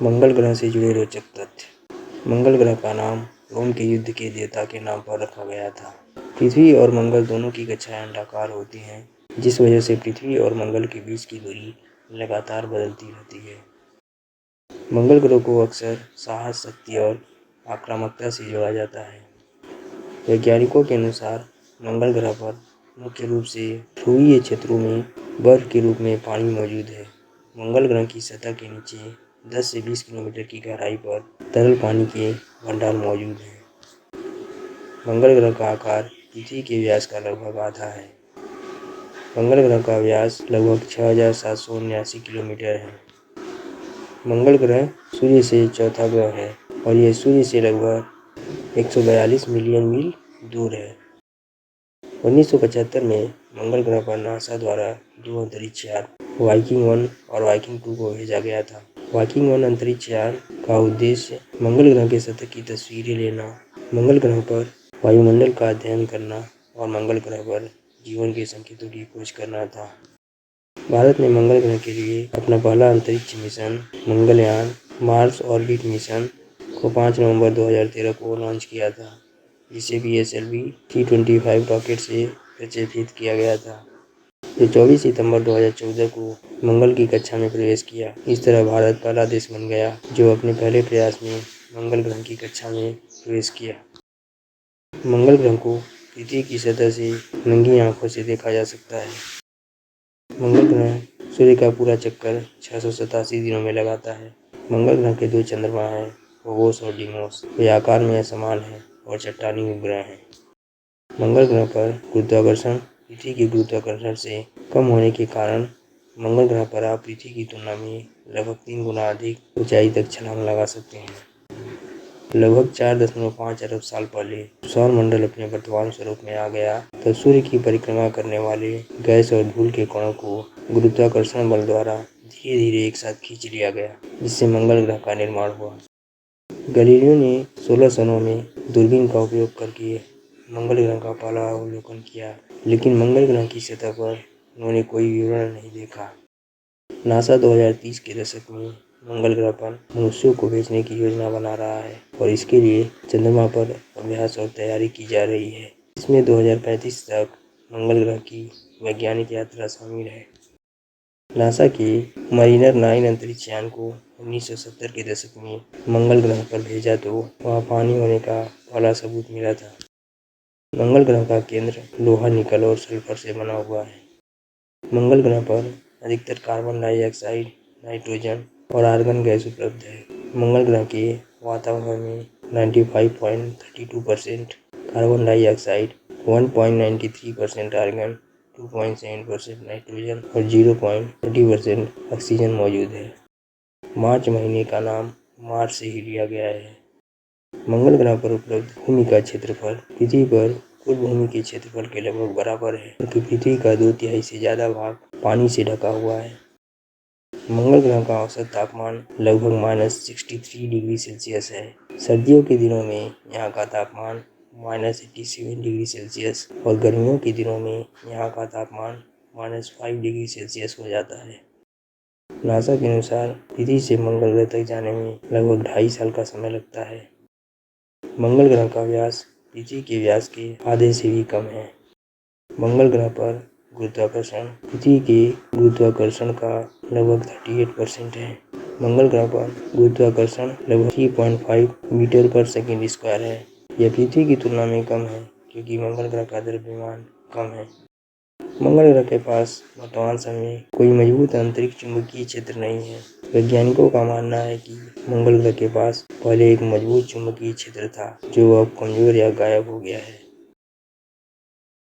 मंगल ग्रह से जुड़े रोचक तथ्य। मंगल ग्रह का नाम रोम के युद्ध के देवता के नाम पर रखा गया था। पृथ्वी और मंगल दोनों की कक्षाएं अंडाकार होती हैं, जिस वजह से पृथ्वी और मंगल के बीच की दूरी लगातार बदलती रहती है। मंगल ग्रह को अक्सर साहस, शक्ति और आक्रामकता से जोड़ा जाता है। वैज्ञानिकों के अनुसार मंगल ग्रह पर मुख्य रूप से ध्रुवीय क्षेत्रों में बर्फ के रूप में पानी मौजूद है। मंगल ग्रह की सतह के नीचे 10 से 20 किलोमीटर की गहराई पर तरल पानी के भंडार मौजूद हैं। मंगल ग्रह का आकार पृथ्वी के व्यास का लगभग आधा है। मंगल ग्रह का व्यास लगभग 6779 किलोमीटर है। मंगल ग्रह सूर्य से चौथा ग्रह है और यह सूर्य से लगभग 142 मिलियन मील दूर है। 1975 में मंगल ग्रह पर नासा द्वारा 2 अंतरिक्ष यान वाइकिंग 1 और वाइकिंग 2 को भेजा गया था। वाइकिंग 1 अंतरिक्ष यान का उद्देश्य मंगल ग्रह के सतह की तस्वीरें लेना, मंगल ग्रह पर वायुमंडल का अध्ययन करना और मंगल ग्रह पर जीवन के संकेतों की खोज करना था। भारत ने मंगल ग्रह के लिए अपना पहला अंतरिक्ष mission Mangalyaan Mars orbit mission को 5 नवंबर 2013 को लॉन्च किया था, जिसे PSLV T-25 रॉकेट से प्रक्षेपित किया गया था, जो 24 सितंबर 2014 को मंगल की कक्षा में प्रवेश किया। इस तरह भारत पहला देश बन गया जो अपने पहले प्रयास में मंगल ग्रह की कक्षा में प्रवेश किया। मंगल ग्रह को पृथ्वी की सतह से नंगी आंखों से देखा जा सकता है। मंगल ग्रह सूर्य का पूरा चक्कर 687 दिनों में लगाता है। मंगल ग्रह के 2 चंद्रमा हैं, फोबोस और डीमोस। वे आकार में असमान हैं और चट्टानी उपग्रह हैं। मंगल ग्रह पर गुरुत्वाकर्षण पृथ्वी के गुरुत्वाकर्षण से कम होने के कारण मंगल ग्रह पर आप पृथ्वी की तुलना में लगभग 3 गुना अधिक ऊंचाई तक छलांग लगा सकते हैं। लगभग 4.5 अरब साल पहले सौरमंडल अपने वर्तमान स्वरूप में आ गया, तब सूर्य की परिक्रमा करने वाले गैस और धूल के कणों को गुरुत्वाकर्षण बल द्वारा धीरे धीरे एक साथ खींच लिया गया, जिससे मंगल ग्रह का निर्माण हुआ। गैलीलियो ने 1600 में दूरबीन का उपयोग करके मंगल ग्रह का पहला अवलोकन किया, लेकिन मंगल ग्रह की सतह पर उन्होंने कोई विवरण नहीं देखा। नासा 2030 के दशक में मंगल ग्रह पर मनुष्यों को भेजने की योजना बना रहा है और इसके लिए चंद्रमा पर अभ्यास और तैयारी की जा रही है। इसमें 2035 तक मंगल ग्रह की वैज्ञानिक यात्रा शामिल है। नासा के मरीनर 9 अंतरिक्ष यान को 1970 के दशक में मंगल ग्रह पर भेजा तो वहाँ पानी होने का पहला सबूत मिला था। मंगल ग्रह का केंद्र लोहा, निकल और सल्फर से बना हुआ है। मंगल ग्रह पर अधिकतर कार्बन डाइऑक्साइड, नाइट्रोजन और आर्गन गैस उपलब्ध है। मंगल ग्रह के वातावरण में 95.32% कार्बन डाइऑक्साइड, 1.93% आर्गन, 2.7% नाइट्रोजन और 0.30% ऑक्सीजन मौजूद है। मार्च महीने का नाम मार्च से ही लिया गया है। मंगल ग्रह पर उपलब्ध भूमि का क्षेत्रफल पृथ्वी पर कुल भूमि के क्षेत्रफल के लगभग बराबर है, क्योंकि पृथ्वी का 2/3 से ज़्यादा भाग पानी से ढका हुआ है। मंगल ग्रह का औसत तापमान लगभग -63 डिग्री सेल्सियस है। सर्दियों के दिनों में यहाँ का तापमान -87 डिग्री सेल्सियस और गर्मियों के दिनों में यहाँ का तापमान -5 डिग्री सेल्सियस हो जाता है। नासा के अनुसार पृथ्वी से मंगल ग्रह तक जाने में लगभग 2.5 साल का समय लगता है। मंगल ग्रह का व्यास पृथ्वी के व्यास के आधे से भी कम है। मंगल ग्रह पर गुरुत्वाकर्षण पृथ्वी के गुरुत्वाकर्षण का लगभग 38% है। मंगल ग्रह पर गुरुत्वाकर्षण लगभग 3.5 मीटर पर सेकंड स्क्वायर है। यह पृथ्वी की तुलना में कम है, क्योंकि मंगल ग्रह का द्रव्यमान कम है। मंगल ग्रह के पास वर्तमान समय में कोई मजबूत अंतरिक्ष चुंबकीय क्षेत्र नहीं है। वैज्ञानिकों का मानना है कि मंगल ग्रह के पास पहले एक मजबूत चुंबकीय क्षेत्र था, जो अब कमजोर या गायब हो गया है।